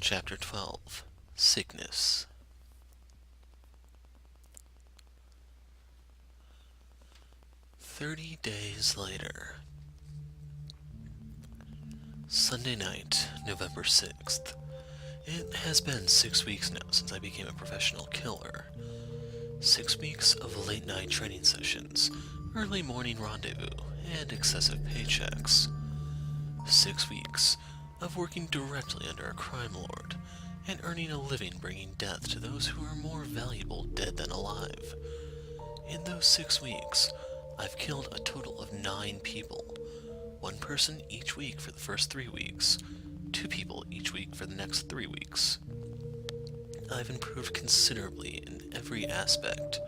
Chapter 12. Sickness. "30 days later. Sunday night, November 6th. It has been 6 weeks now since I became a professional killer. 6 weeks of late-night training sessions, early morning rendezvous, and excessive paychecks. 6 weeks of working directly under a crime lord and earning a living bringing death to those who are more valuable dead than alive. In those 6 weeks, I've killed a total of 9 people. 1 person each week for the first 3 weeks, 2 people each week for the next 3 weeks. I've improved considerably in every aspect,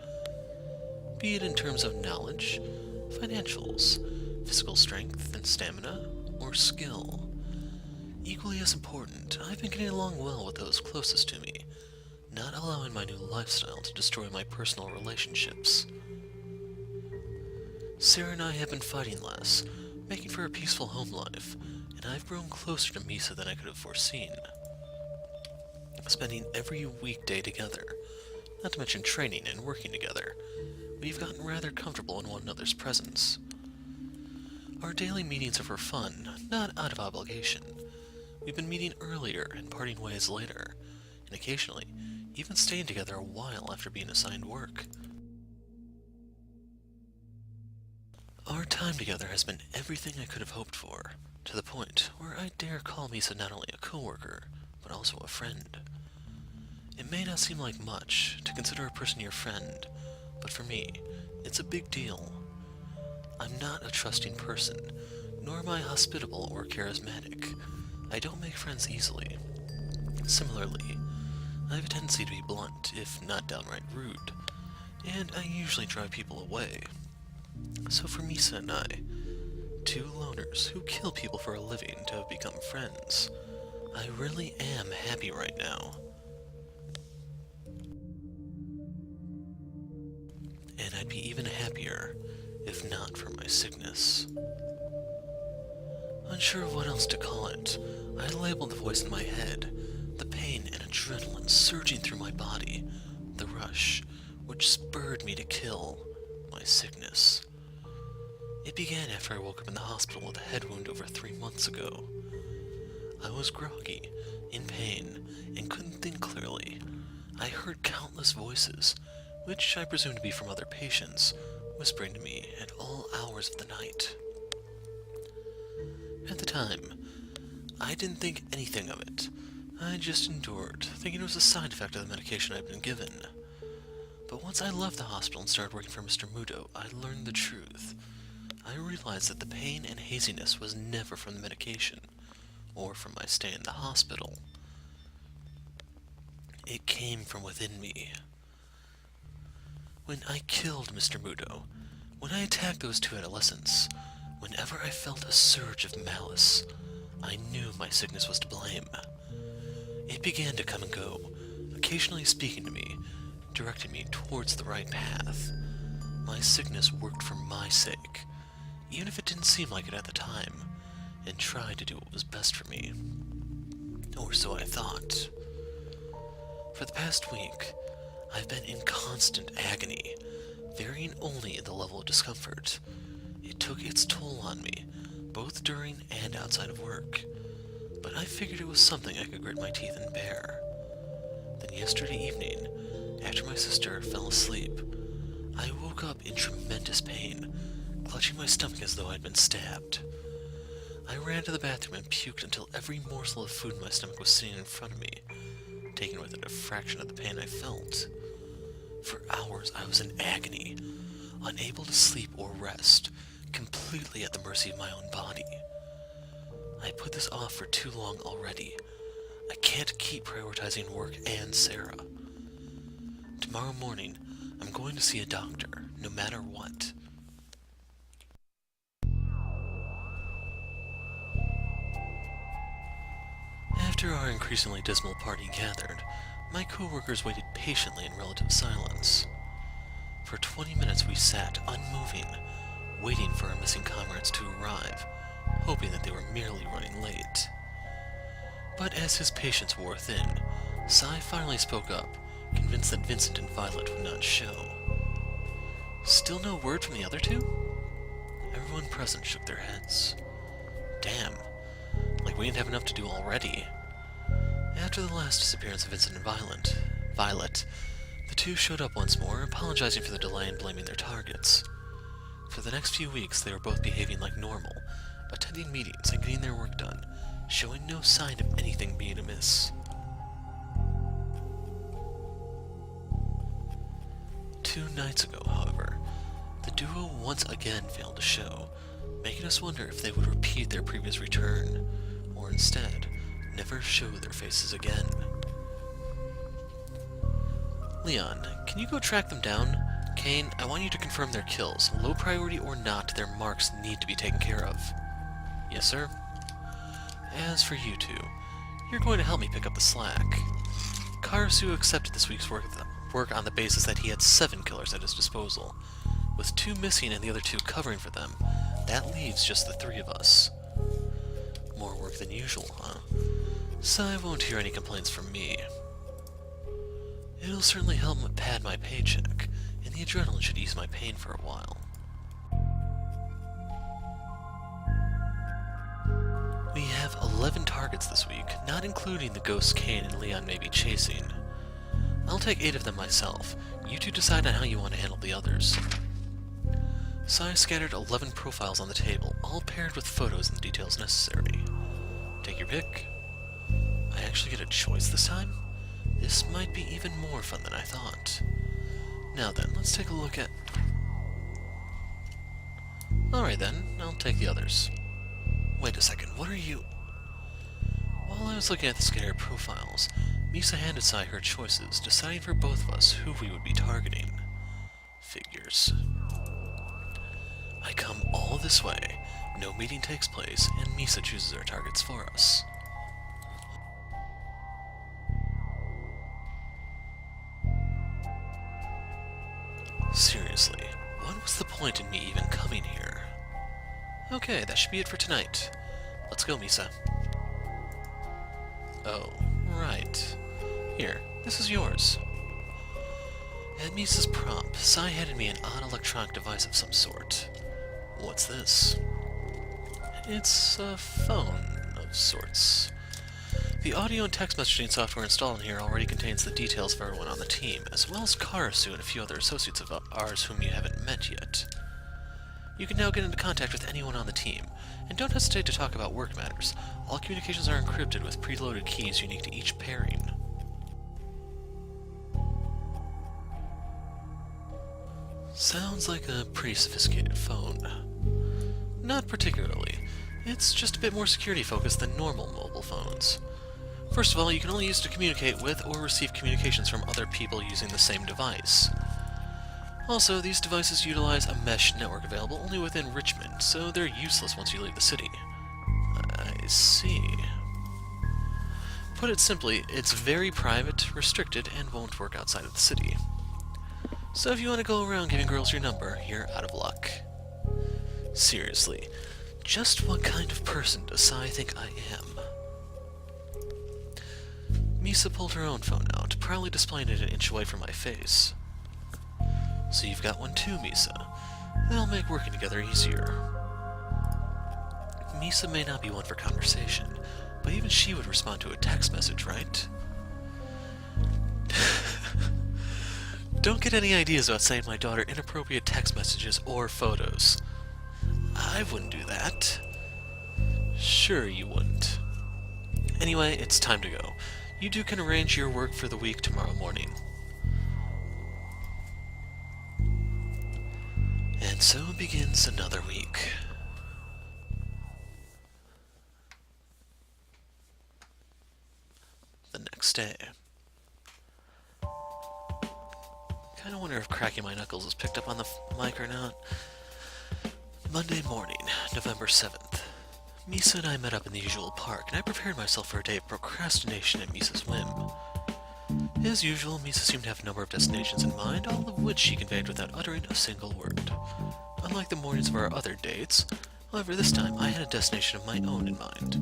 be it in terms of knowledge, financials, physical strength and stamina, or skill. Equally as important, I've been getting along well with those closest to me, not allowing my new lifestyle to destroy my personal relationships. Sarah and I have been fighting less, making for a peaceful home life, and I've grown closer to Misa than I could have foreseen. Spending every weekday together, not to mention training and working together, we've gotten rather comfortable in one another's presence. Our daily meetings are for fun, not out of obligation. We've been meeting earlier and parting ways later, and occasionally even staying together a while after being assigned work. Our time together has been everything I could have hoped for, to the point where I dare call Misa not only a coworker, but also a friend. It may not seem like much to consider a person your friend, but for me, it's a big deal. I'm not a trusting person, nor am I hospitable or charismatic. I don't make friends easily. Similarly, I have a tendency to be blunt, if not downright rude, and I usually drive people away. So for Misa and I, 2 loners who kill people for a living to have become friends, I really am happy right now. And I'd be even happier if not for my sickness. Unsure of what else to call it, I labeled the voice in my head, the pain and adrenaline surging through my body, the rush, which spurred me to kill, my sickness. It began after I woke up in the hospital with a head wound over 3 months ago. I was groggy, in pain, and couldn't think clearly. I heard countless voices, which I presumed to be from other patients, whispering to me at all hours of the night. At the time, I didn't think anything of it. I just endured, thinking it was a side effect of the medication I'd been given. But once I left the hospital and started working for Mr. Muto, I learned the truth. I realized that the pain and haziness was never from the medication, or from my stay in the hospital. It came from within me. When I killed Mr. Muto, when I attacked those 2 adolescents, whenever I felt a surge of malice, I knew my sickness was to blame. It began to come and go, occasionally speaking to me, directing me towards the right path. My sickness worked for my sake, even if it didn't seem like it at the time, and tried to do what was best for me. Or so I thought. For the past week, I've been in constant agony, varying only in the level of discomfort. It took its toll on me, both during and outside of work, but I figured it was something I could grit my teeth and bear. Then yesterday evening, after my sister fell asleep, I woke up in tremendous pain, clutching my stomach as though I'd been stabbed. I ran to the bathroom and puked until every morsel of food in my stomach was sitting in front of me, taking with it a fraction of the pain I felt. For hours I was in agony, unable to sleep or rest, completely at the mercy of my own body. I put this off for too long already. I can't keep prioritizing work and Sarah. Tomorrow morning, I'm going to see a doctor, no matter what. After our increasingly dismal party gathered, my co-workers waited patiently in relative silence. For 20 minutes we sat, unmoving, waiting for our missing comrades to arrive, hoping that they were merely running late. But as his patience wore thin, Sai finally spoke up, convinced that Vincent and Violet would not show. Still no word from the other two? Everyone present shook their heads. Damn, like we didn't have enough to do already. After the last disappearance of Vincent and Violet, the two showed up once more, apologizing for the delay and blaming their targets. For the next few weeks, they were both behaving like normal, attending meetings and getting their work done, showing no sign of anything being amiss. 2 nights ago, however, the duo once again failed to show, making us wonder if they would repeat their previous return, or instead, never show their faces again. Leon, can you go track them down? Kane, I want you to confirm their kills. Low priority or not, their marks need to be taken care of. Yes, sir. As for you two, you're going to help me pick up the slack. Karasu accepted this week's work on the basis that he had 7 killers at his disposal. With 2 missing and the other 2 covering for them, that leaves just the 3 of us. More work than usual, huh? So I won't hear any complaints from me. It'll certainly help pad my paycheck, and the adrenaline should ease my pain for a while. We have 11 targets this week, not including the ghosts Kane and Leon may be chasing. I'll take 8 of them myself. You two decide on how you want to handle the others. Sai scattered 11 profiles on the table, all paired with photos and the details necessary. Take your pick. I actually get a choice this time? This might be even more fun than I thought. Now then, let's take a look at... Alright then, I'll take the others. Wait a second, what are you... While I was looking at the scattered profiles, Misa handed Sai her choices, deciding for both of us who we would be targeting. Figures. I come all this way, no meeting takes place, and Misa chooses our targets for us. Seriously, what was the point in me even coming here? Okay, that should be it for tonight. Let's go, Misa. Oh, right. Here, this is yours. At Misa's prompt, Sai handed me an odd electronic device of some sort. What's this? It's a phone of sorts. The audio and text messaging software installed in here already contains the details of everyone on the team, as well as Karasu and a few other associates of ours whom you haven't met yet. You can now get into contact with anyone on the team, and don't hesitate to talk about work matters. All communications are encrypted with preloaded keys unique to each pairing. Sounds like a pretty sophisticated phone. Not particularly. It's just a bit more security focused than normal mobile phones. First of all, you can only use it to communicate with or receive communications from other people using the same device. Also, these devices utilize a mesh network available only within Richmond, so they're useless once you leave the city. I see. Put it simply, it's very private, restricted, and won't work outside of the city. So if you want to go around giving girls your number, you're out of luck. Seriously, just what kind of person does Sai think I am? Misa pulled her own phone out, proudly displaying it an inch away from my face. So you've got one too, Misa. That'll make working together easier. Misa may not be one for conversation, but even she would respond to a text message, right? Don't get any ideas about sending my daughter inappropriate text messages or photos. I wouldn't do that. Sure you wouldn't. Anyway, it's time to go. You two can arrange your work for the week tomorrow morning. And so begins another week. The next day. Kinda wonder if cracking my knuckles is picked up on the mic or not. Monday morning, November 7th. Misa and I met up in the usual park, and I prepared myself for a day of procrastination at Misa's whim. As usual, Misa seemed to have a number of destinations in mind, all of which she conveyed without uttering a single word. Unlike the mornings of our other dates, however, this time I had a destination of my own in mind.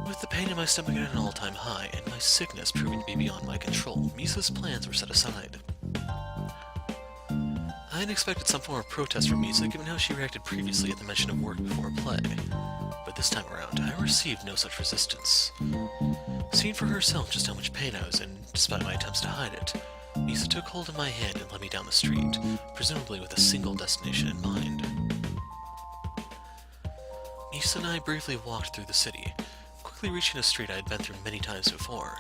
With With the pain in my stomach at an all-time high, and my sickness proving to be beyond my control, Misa's plans were set aside. I had expected some form of protest from Misa, given how she reacted previously at the mention of work before a play. But this time around, I received no such resistance. Seeing for herself just how much pain I was in, despite my attempts to hide it, Misa took hold of my hand and led me down the street, presumably with a single destination in mind. Misa and I briefly walked through the city, quickly reaching a street I had been through many times before.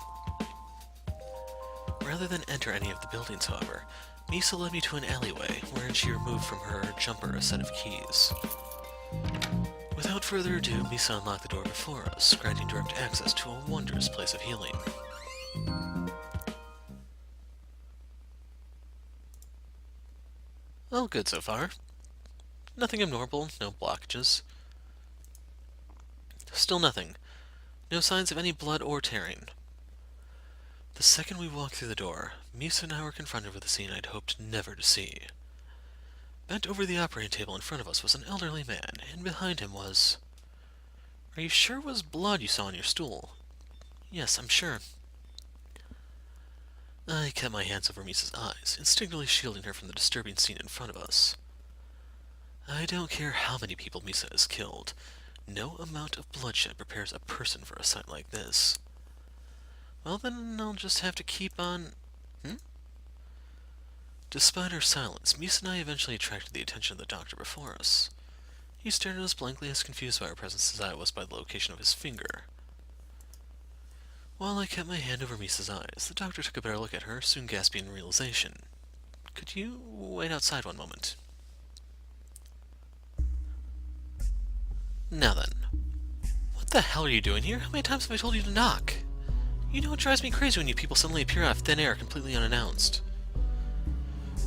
Rather than enter any of the buildings, however, Misa led me to an alleyway, wherein she removed from her jumper a set of keys. Without further ado, Misa unlocked the door before us, granting direct access to a wondrous place of healing. All good so far. Nothing abnormal, no blockages. Still nothing. No signs of any blood or tearing. The second we walked through the door, Misa and I were confronted with a scene I'd hoped never to see. Bent over the operating table in front of us was an elderly man, and behind him was... Are you sure it was blood you saw on your stool? Yes, I'm sure. I kept my hands over Misa's eyes, instinctively shielding her from the disturbing scene in front of us. I don't care how many people Misa has killed. No amount of bloodshed prepares a person for a sight like this. Well, then I'll just have to keep on... Despite our silence, Misa and I eventually attracted the attention of the doctor before us. He stared at us blankly, as confused by our presence as I was by the location of his finger. While I kept my hand over Misa's eyes, the doctor took a better look at her, soon gasping in realization. Could you wait outside one moment? Now then. What the hell are you doing here? How many times have I told you to knock? You know it drives me crazy when you people suddenly appear out of thin air completely unannounced.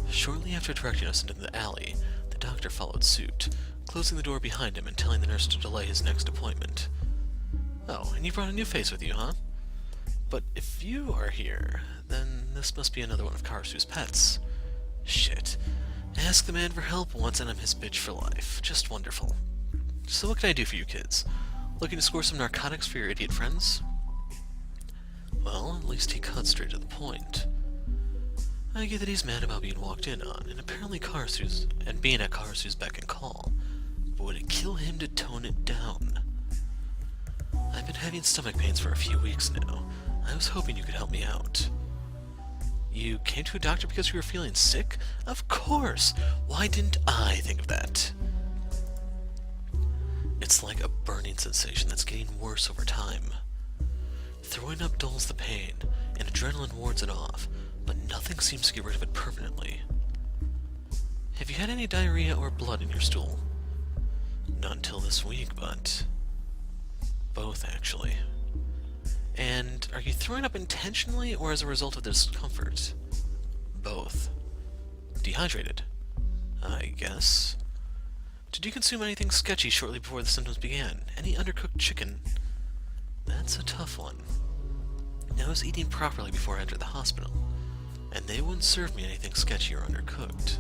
Shortly after directing us into the alley, the doctor followed suit, closing the door behind him and telling the nurse to delay his next appointment. Oh, and you brought a new face with you, huh? But if you are here, then this must be another one of Karasu's pets. Shit. Ask the man for help once and I'm his bitch for life. Just wonderful. So what can I do for you kids? Looking to score some narcotics for your idiot friends? Well, at least he cut straight to the point. I get that he's mad about being walked in on, and apparently being at Karasu's beck and call. But would it kill him to tone it down? I've been having stomach pains for a few weeks now. I was hoping you could help me out. You came to a doctor because you were feeling sick? Of course! Why didn't I think of that? It's like a burning sensation that's getting worse over time. Throwing up dulls the pain, and adrenaline wards it off, but nothing seems to get rid of it permanently. Have you had any diarrhea or blood in your stool? Not until this week, but... both, actually. And are you throwing up intentionally or as a result of discomfort? Both. Dehydrated? I guess. Did you consume anything sketchy shortly before the symptoms began? Any undercooked chicken? That's a tough one. I was eating properly before I entered the hospital, and they wouldn't serve me anything sketchy or undercooked.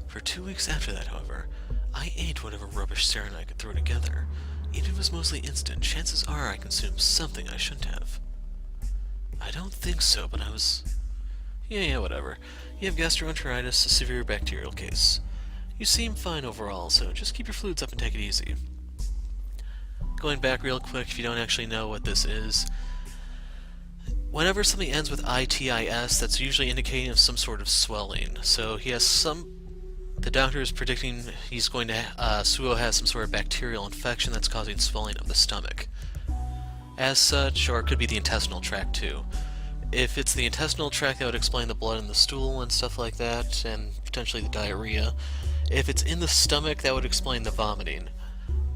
For 2 weeks after that, however, I ate whatever rubbish Sarah and I could throw together. Even if it was mostly instant, chances are I consumed something I shouldn't have. I don't think so, but I was... Yeah, whatever. You have gastroenteritis, a severe bacterial case. You seem fine overall, so just keep your fluids up and take it easy. Going back real quick, if you don't actually know what this is, whenever something ends with ITIS, that's usually indicating of some sort of swelling. So he has some... The doctor is predicting he's going to... Suo has some sort of bacterial infection that's causing swelling of the stomach. As such, or it could be the intestinal tract too. If it's the intestinal tract, that would explain the blood in the stool and stuff like that, and potentially the diarrhea. If it's in the stomach, that would explain the vomiting.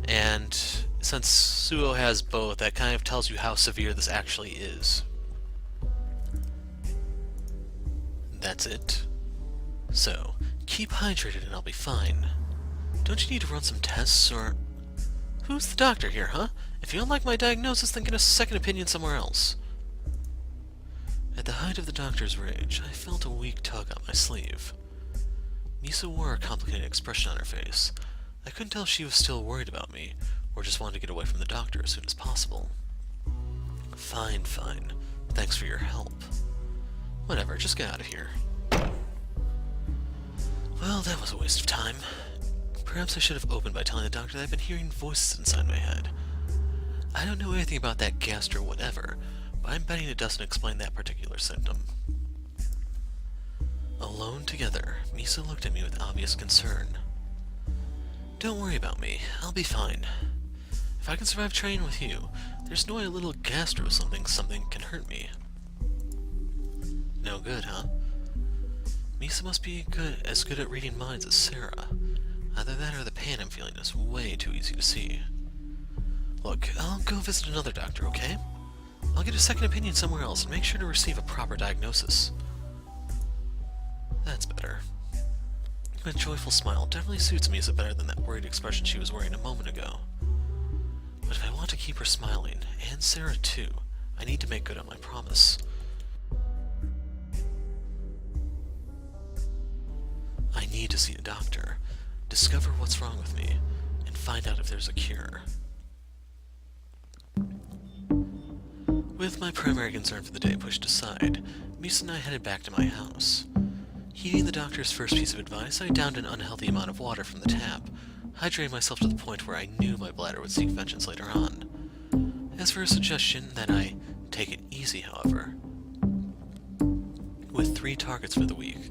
And since Suo has both, that kind of tells you how severe this actually is. That's it. So, keep hydrated and I'll be fine. Don't you need to run some tests, or... Who's the doctor here, huh? If you don't like my diagnosis, then get a second opinion somewhere else. At the height of the doctor's rage, I felt a weak tug on my sleeve. Misa wore a complicated expression on her face. I couldn't tell if she was still worried about me, or just wanted to get away from the doctor as soon as possible. Fine, fine. Thanks for your help. Whatever, just get out of here. Well, that was a waste of time. Perhaps I should have opened by telling the doctor that I've been hearing voices inside my head. I don't know anything about that gastro whatever, but I'm betting it doesn't explain that particular symptom. Alone together, Misa looked at me with obvious concern. Don't worry about me, I'll be fine. If I can survive training with you, there's no way a little gastro something can hurt me. No good, huh? Misa must be as good at reading minds as Sarah. Either that or the pain I'm feeling is way too easy to see. Look, I'll go visit another doctor, okay? I'll get a second opinion somewhere else and make sure to receive a proper diagnosis. That's better. A joyful smile definitely suits Misa better than that worried expression she was wearing a moment ago. But if I want to keep her smiling, and Sarah too, I need to make good on my promise. I need to see a doctor, discover what's wrong with me, and find out if there's a cure. With my primary concern for the day pushed aside, Misa and I headed back to my house. Heeding the doctor's first piece of advice, I downed an unhealthy amount of water from the tap, hydrating myself to the point where I knew my bladder would seek vengeance later on. As for a suggestion that I take it easy, however, with 3 targets for the week,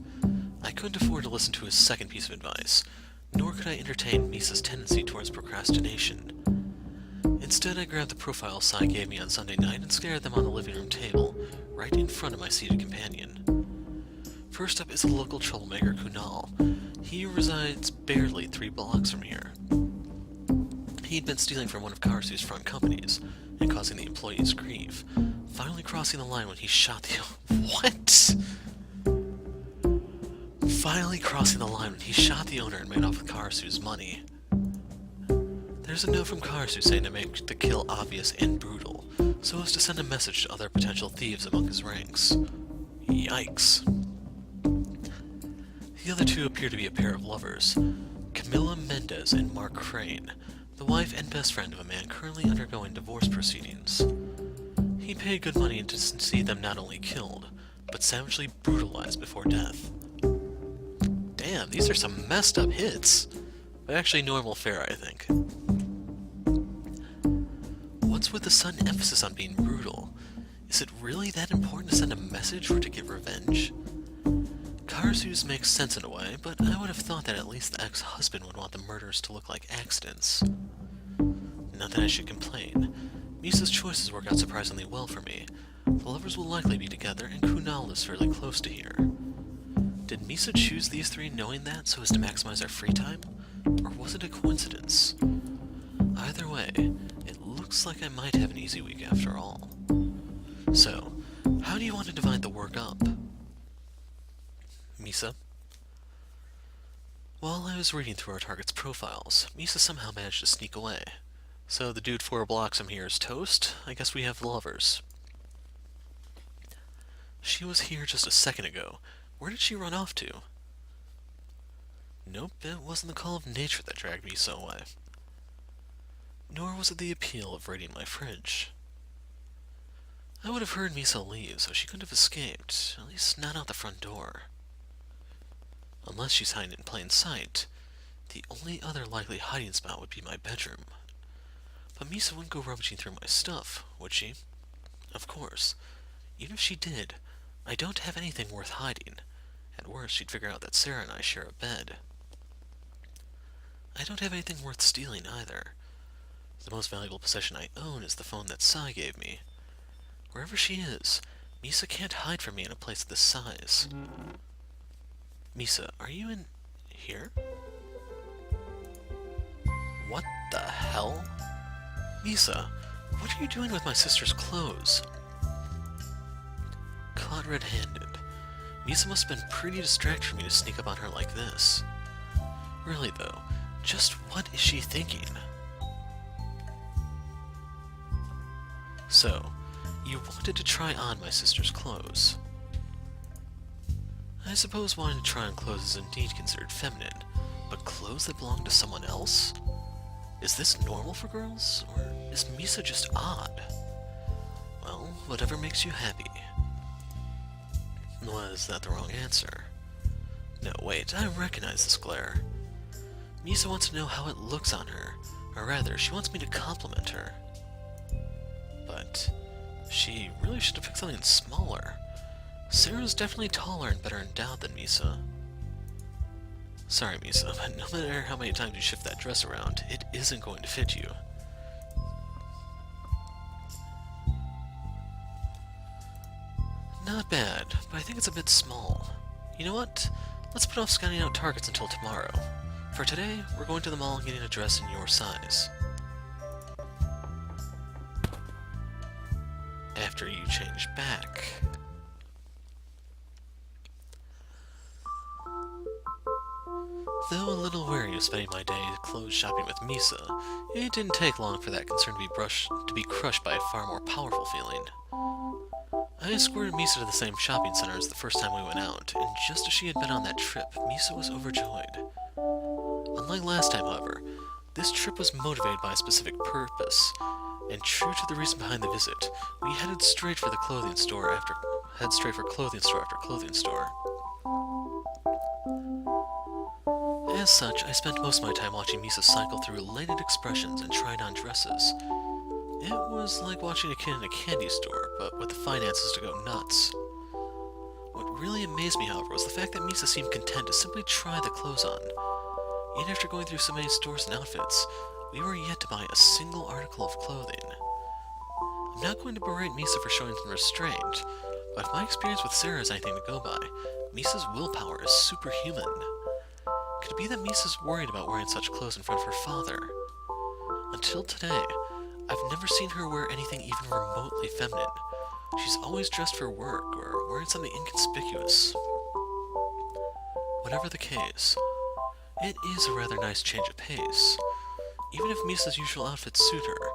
I couldn't afford to listen to his second piece of advice, nor could I entertain Misa's tendency towards procrastination. Instead, I grabbed the profile Sai gave me on Sunday night and stared at them on the living room table, right in front of my seated companion. First up is the local troublemaker Kunal. He resides barely 3 blocks from here. He'd been stealing from one of Karasu's front companies, and causing the employees grief, finally crossing the line when he shot the... What?! Finally crossing the line when he shot the owner and made off with Karasu's money. There's a note from Karasu saying to make the kill obvious and brutal, so as to send a message to other potential thieves among his ranks. Yikes. The other 2 appear to be a pair of lovers, Camilla Mendez and Mark Crane, the wife and best friend of a man currently undergoing divorce proceedings. He paid good money to see them not only killed, but savagely brutalized before death. Damn, these are some messed up hits, but actually normal fare, I think. What's with the sudden emphasis on being brutal? Is it really that important to send a message or to get revenge? Karasu's makes sense in a way, but I would have thought that at least the ex-husband would want the murders to look like accidents. Not that I should complain. Misa's choices work out surprisingly well for me. The lovers will likely be together, and Kunal is fairly close to here. Did Misa choose these 3 knowing that so as to maximize our free time? Or was it a coincidence? Either way, it looks like I might have an easy week after all. So, how do you want to divide the work up? Misa? While I was reading through our target's profiles, Misa somehow managed to sneak away. So the dude 4 blocks from here is toast. I guess we have the lovers. She was here just a second ago. Where did she run off to? Nope, it wasn't the call of nature that dragged Misa away. Nor was it the appeal of raiding my fridge. I would have heard Misa leave, so she couldn't have escaped, at least not out the front door. Unless she's hiding in plain sight, the only other likely hiding spot would be my bedroom. But Misa wouldn't go rummaging through my stuff, would she? Of course. Even if she did, I don't have anything worth hiding. At worst, she'd figure out that Sarah and I share a bed. I don't have anything worth stealing either. The most valuable possession I own is the phone that Sai gave me. Wherever she is, Misa can't hide from me in a place this size. Misa, are you in here? What the hell? Misa, what are you doing with my sister's clothes? Caught red-handed. Misa must have been pretty distracted for me to sneak up on her like this. Really though, just what is she thinking? So, you wanted to try on my sister's clothes. I suppose wanting to try on clothes is indeed considered feminine, but clothes that belong to someone else? Is this normal for girls, or is Misa just odd? Well, whatever makes you happy. Was that the wrong answer? No, wait, I recognize this glare. Misa wants to know how it looks on her, or rather, she wants me to compliment her. But she really should have picked something smaller. Sarah's definitely taller and better endowed than Misa. Sorry, Misa, but no matter how many times you shift that dress around, it isn't going to fit you. Not bad, but I think it's a bit small. You know what? Let's put off scouting out targets until tomorrow. For today, we're going to the mall and getting a dress in your size. After you change back. Though a little wary of spending my day clothes shopping with Misa, it didn't take long for that concern to be crushed by a far more powerful feeling. I escorted Misa to the same shopping center as the first time we went out, and just as she had been on that trip, Misa was overjoyed. Unlike last time, however, this trip was motivated by a specific purpose, and true to the reason behind the visit, we headed straight for clothing store after clothing store. As such, I spent most of my time watching Misa cycle through elated expressions and trying on dresses. It was like watching a kid in a candy store, but with the finances to go nuts. What really amazed me, however, was the fact that Misa seemed content to simply try the clothes on. Even after going through so many stores and outfits, we were yet to buy a single article of clothing. I'm not going to berate Misa for showing some restraint, but if my experience with Sarah is anything to go by, Misa's willpower is superhuman. Could it be that Misa's worried about wearing such clothes in front of her father? Until today, I've never seen her wear anything even remotely feminine. She's always dressed for work or wearing something inconspicuous. Whatever the case, it is a rather nice change of pace. Even if Misa's usual outfits suit her,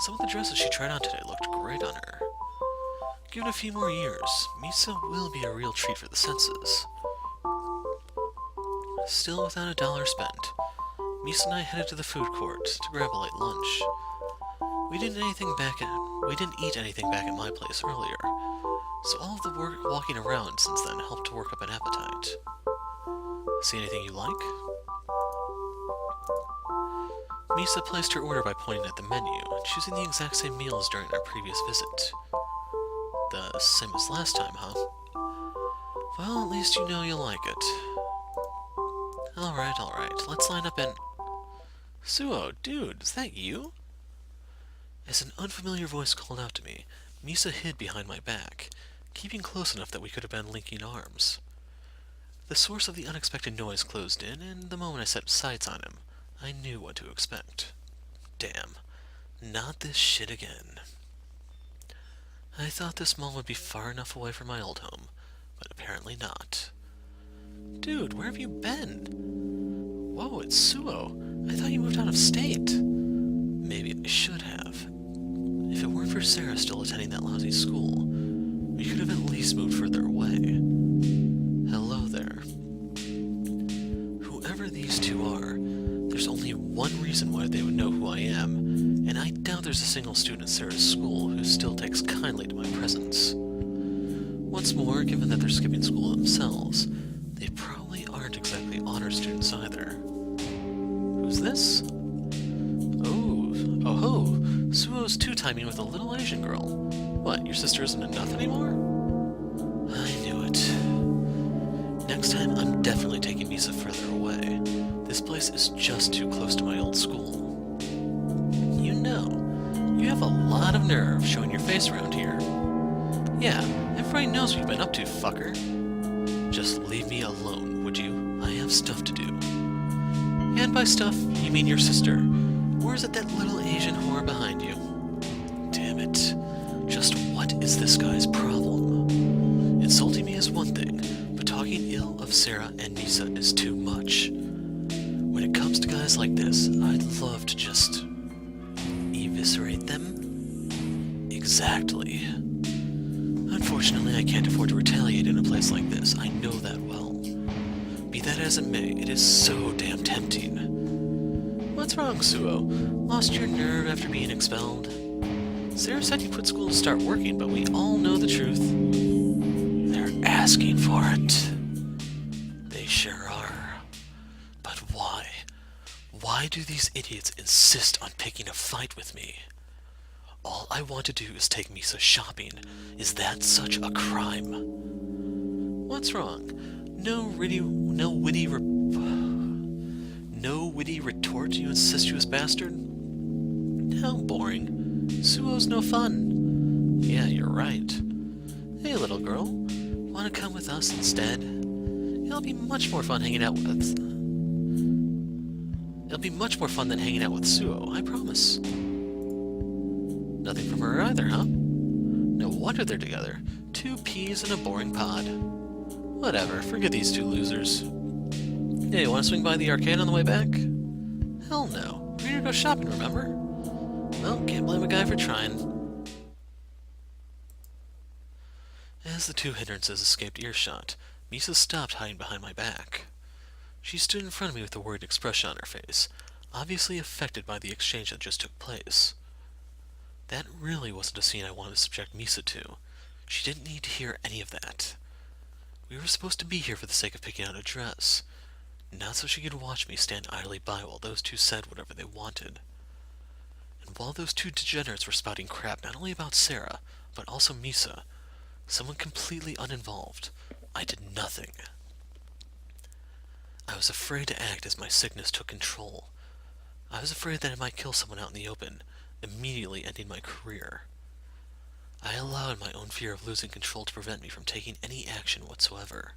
some of the dresses she tried on today looked great on her. Given a few more years, Misa will be a real treat for the senses. Still without $1 spent, Misa and I headed to the food court to grab a late lunch. We didn't eat anything back at my place earlier, so all of the walking around since then helped to work up an appetite. See anything you like? Misa placed her order by pointing at the menu, choosing the exact same meal as during our previous visit. The same as last time, huh? Well, at least you know you'll like it. Alright, let's line up and... Suo, dude, is that you? As an unfamiliar voice called out to me, Misa hid behind my back, keeping close enough that we could have been linking arms. The source of the unexpected noise closed in, and the moment I set sights on him, I knew what to expect. Damn, not this shit again. I thought this mall would be far enough away from my old home, but apparently not. Dude, where have you been? Whoa, it's Suo. I thought you moved out of state. Maybe I should have. If it weren't for Sarah still attending that lousy school, we could have at least moved further away. Hello there. Whoever these two are, there's only one reason why they would know who I am, and I doubt there's a single student at Sarah's school who still takes kindly to my presence. What's more, given that they're skipping school themselves, they probably aren't exactly honor students either. Who's this? Oh-ho! Suo's two-timing with a little Asian girl. What, your sister isn't enough anymore? I knew it. Next time, I'm definitely taking Misa further away. This place is just too close to my old school. You know, you have a lot of nerve showing your face around here. Yeah, everybody knows what you've been up to, fucker. Just leave me alone, would you? I have stuff to do. And by stuff, you mean your sister. Or is it that little Asian whore behind you? Damn it. Just what is this guy's problem? Insulting me is one thing, but talking ill of Sarah and Misa is too much. When it comes to guys like this, I'd love to just... eviscerate them? Exactly. Unfortunately, I can't afford to retaliate in a place like this. I know that well. Be that as it may, it is so damn tempting. What's wrong, Suo? Lost your nerve after being expelled? Sarah said you quit school to start working, but we all know the truth. They're asking for it. They sure are. But why? Why do these idiots insist on picking a fight with me? All I want to do is take Misa shopping. Is that such a crime? What's wrong? No witty retort, you incestuous bastard? How boring. Suo's no fun. Yeah, you're right. Hey, little girl. Want to come with us instead? It'll be much more fun than hanging out with Suo, I promise. Nothing from her either, huh? No wonder they're together. Two peas in a boring pod. Whatever, forget these two losers. Hey, want to swing by the arcade on the way back? Hell no. We're gonna go shopping, remember? Well, can't blame a guy for trying. As the two hindrances escaped earshot, Misa stopped hiding behind my back. She stood in front of me with a worried expression on her face, obviously affected by the exchange that just took place. That really wasn't a scene I wanted to subject Misa to. She didn't need to hear any of that. We were supposed to be here for the sake of picking out a dress, not so she could watch me stand idly by while those two said whatever they wanted. And while those two degenerates were spouting crap not only about Sarah, but also Misa, someone completely uninvolved, I did nothing. I was afraid to act as my sickness took control. I was afraid that I might kill someone out in the open, immediately ending my career. I allowed my own fear of losing control to prevent me from taking any action whatsoever.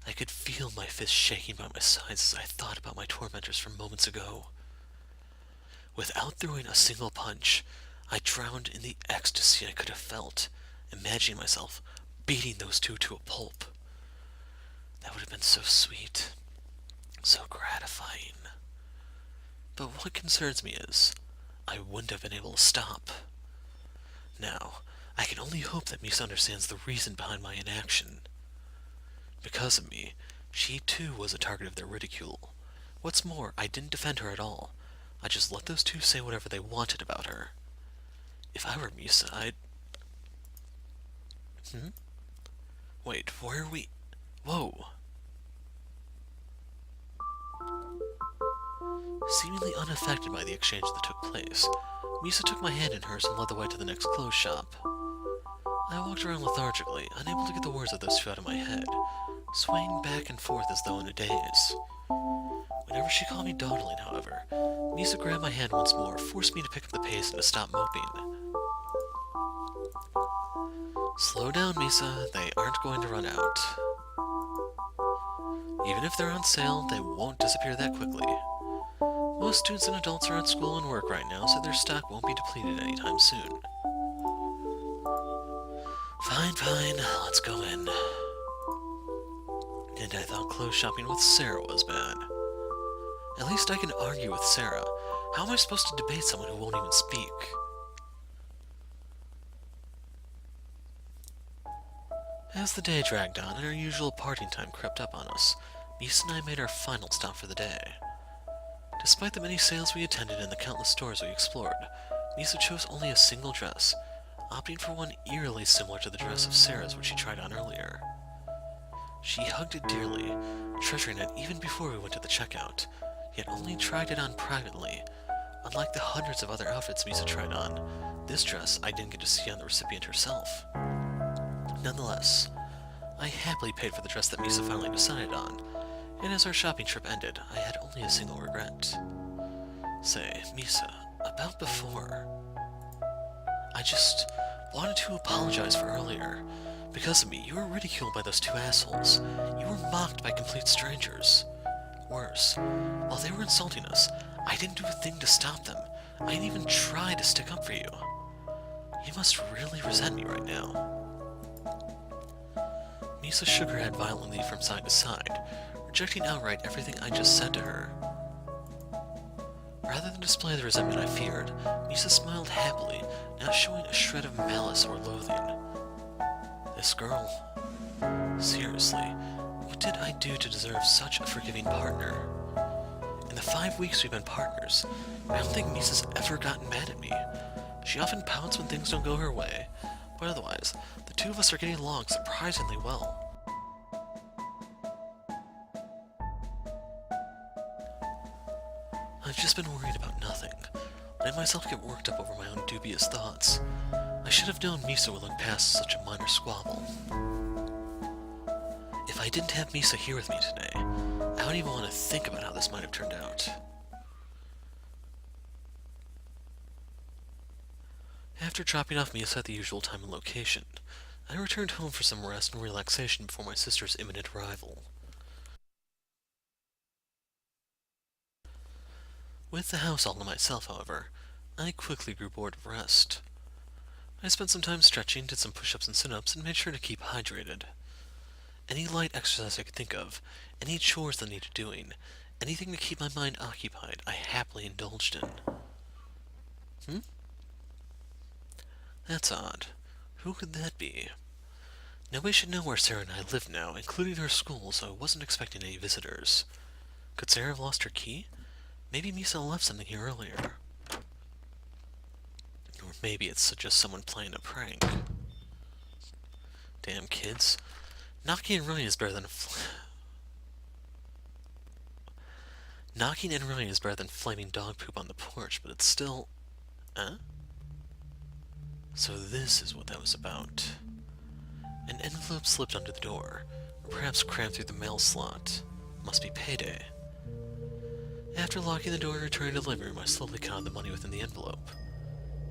I could feel my fists shaking by my sides as I thought about my tormentors from moments ago. Without throwing a single punch, I drowned in the ecstasy I could have felt, imagining myself beating those two to a pulp. That would have been so sweet, so gratifying. But what concerns me is, I wouldn't have been able to stop. Now, I can only hope that Misa understands the reason behind my inaction. Because of me, she too was a target of their ridicule. What's more, I didn't defend her at all. I just let those two say whatever they wanted about her. If I were Misa, I'd... Wait, where are we... Whoa! Seemingly unaffected by the exchange that took place, Misa took my hand in hers and led the way to the next clothes shop. I walked around lethargically, unable to get the words of those two out of my head, swaying back and forth as though in a daze. Whenever she called me dawdling, however, Misa grabbed my hand once more, forced me to pick up the pace and to stop moping. Slow down, Misa. They aren't going to run out. Even if they're on sale, they won't disappear that quickly. Most students and adults are at school and work right now, so their stock won't be depleted anytime soon. Fine, let's go in. And I thought clothes shopping with Sarah was bad. At least I can argue with Sarah. How am I supposed to debate someone who won't even speak? As the day dragged on and our usual partying time crept up on us, Misa and I made our final stop for the day. Despite the many sales we attended and the countless stores we explored, Misa chose only a single dress, opting for one eerily similar to the dress of Sarah's which she tried on earlier. She hugged it dearly, treasuring it even before we went to the checkout, yet only tried it on privately. Unlike the hundreds of other outfits Misa tried on, this dress I didn't get to see on the recipient herself. Nonetheless, I happily paid for the dress that Misa finally decided on, and as our shopping trip ended, I had only a single regret. Say, Misa, about before. I just wanted to apologize for earlier. Because of me, you were ridiculed by those two assholes. You were mocked by complete strangers. Worse, while they were insulting us, I didn't do a thing to stop them. I didn't even try to stick up for you. You must really resent me right now. Misa shook her head violently from side to side, rejecting outright everything I just said to her. Rather than display the resentment I feared, Misa smiled happily, not showing a shred of malice or loathing. This girl... Seriously, what did I do to deserve such a forgiving partner? In the 5 weeks we've been partners, I don't think Misa's ever gotten mad at me. She often pouts when things don't go her way, but otherwise, the two of us are getting along surprisingly well. I've just been worried about nothing. I myself get worked up over my own dubious thoughts. I should have known Misa would look past such a minor squabble. If I didn't have Misa here with me today, I don't even want to think about how this might have turned out. After dropping off Misa at the usual time and location, I returned home for some rest and relaxation before my sister's imminent arrival. With the house all to myself, however, I quickly grew bored of rest. I spent some time stretching, did some push-ups and sit-ups, and made sure to keep hydrated. Any light exercise I could think of, any chores that needed doing, anything to keep my mind occupied, I happily indulged in. That's odd. Who could that be? Nobody should know where Sarah and I live now, including her school, so I wasn't expecting any visitors. Could Sarah have lost her key? Maybe Misa left something here earlier. Or maybe it's just someone playing a prank. Damn kids. Knocking and running is better than Knocking and running is better than flaming dog poop on the porch, but it's still... So this is what that was about. An envelope slipped under the door, or perhaps crammed through the mail slot. Must be payday. After locking the door and returning to the living room, I slowly counted the money within the envelope.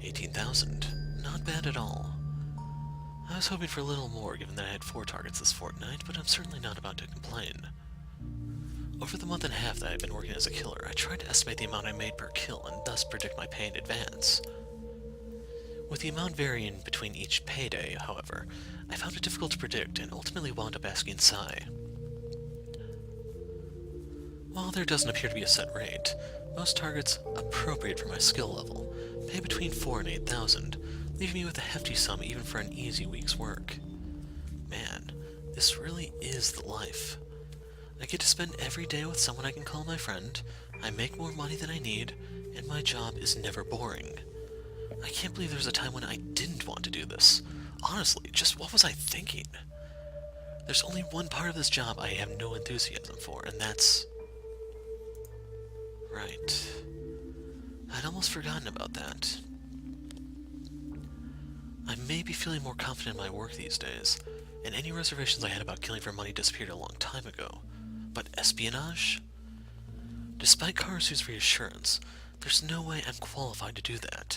18,000. Not bad at all. I was hoping for a little more, given that I had 4 targets this fortnight, but I'm certainly not about to complain. Over the month and a half that I've been working as a killer, I tried to estimate the amount I made per kill and thus predict my pay in advance. With the amount varying between each payday, however, I found it difficult to predict and ultimately wound up asking Sai. While there doesn't appear to be a set rate, most targets, appropriate for my skill level, pay between 4,000 and 8,000, leaving me with a hefty sum even for an easy week's work. Man, this really is the life. I get to spend every day with someone I can call my friend, I make more money than I need, and my job is never boring. I can't believe there was a time when I didn't want to do this. Honestly, just what was I thinking? There's only one part of this job I have no enthusiasm for, and that's... Right. I'd almost forgotten about that. I may be feeling more confident in my work these days, and any reservations I had about killing for money disappeared a long time ago. But espionage? Despite Karasu's reassurance, there's no way I'm qualified to do that.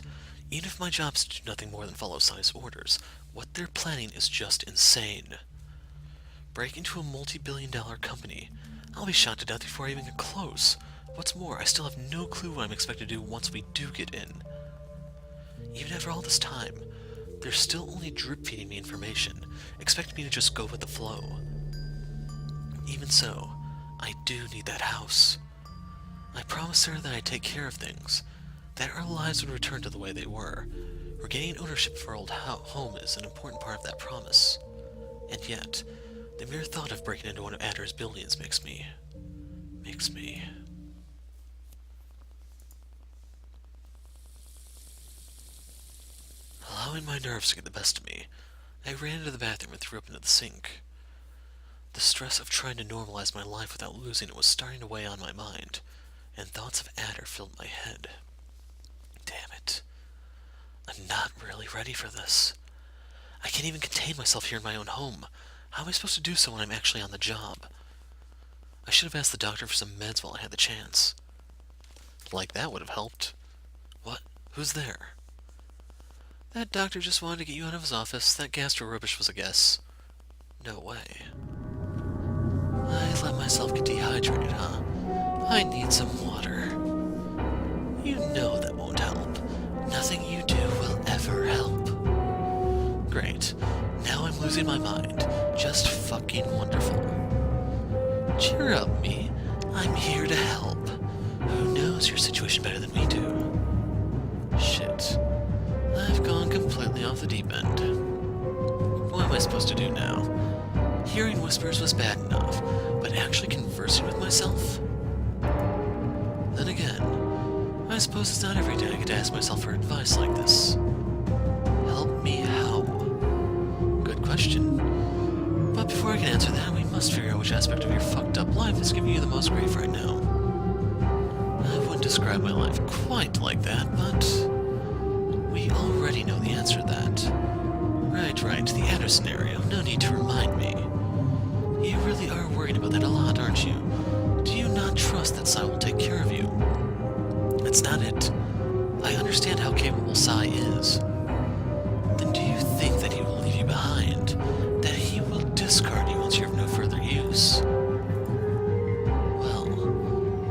Even if my job's to do nothing more than follow Sai's orders, what they're planning is just insane. Break into a multi-billion-dollar company. I'll be shot to death before I even get close. What's more, I still have no clue what I'm expected to do once we do get in. Even after all this time, they're still only drip-feeding me information, expecting me to just go with the flow. Even so, I do need that house. I promised Sarah that I'd take care of things, that our lives would return to the way they were. Regaining ownership of our old home is an important part of that promise. And yet, the mere thought of breaking into one of Adder's buildings makes me... Allowing my nerves to get the best of me, I ran into the bathroom and threw up into the sink. The stress of trying to normalize my life without losing it was starting to weigh on my mind, and thoughts of Adder filled my head. Damn it. I'm not really ready for this. I can't even contain myself here in my own home. How am I supposed to do so when I'm actually on the job? I should have asked the doctor for some meds while I had the chance. Like that would have helped. What? Who's there? That doctor just wanted to get you out of his office. That gastro rubbish was a guess. No way. I let myself get dehydrated, huh? I need some water. You know that won't help. Nothing you do will ever help. Great. Now I'm losing my mind. Just fucking wonderful. Cheer up, me. I'm here to help. Who knows your situation better than we do? Shit. I've gone completely off the deep end. What am I supposed to do now? Hearing whispers was bad enough, but actually conversing with myself? Then again, I suppose it's not every day I get to ask myself for advice like this. Help me how? Good question. But before I can answer that, we must figure out which aspect of your fucked up life is giving you the most grief right now. I wouldn't describe my life quite like that, but we already know the answer to that. Right, the Adder scenario. No need to remind me. You really are worried about that a lot, aren't you? Do you not trust that Sai will take care of you? That's not it. I understand how capable Sai is. Then do you think that he will leave you behind? That he will discard you once you're of no further use? Well,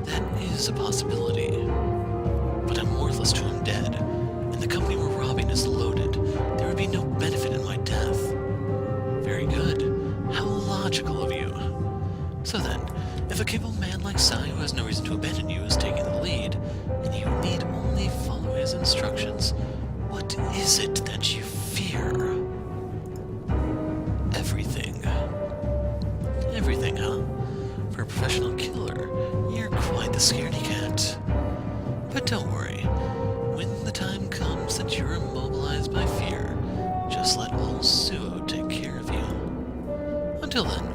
that is a possibility. But I'm worthless to him dead, and the company we're robbing is loaded. There would be no benefit in my death. Very good. How logical of you. So then, if a capable man like Sai who has no reason to abandon you is taking the lead, and you need only follow his instructions, what is it that you fear? Everything. Everything, huh? For a professional killer, you're quite the scaredy cat. But don't worry. When the time comes that you're immobilized by fear, just let old Suo take care of you. Until then,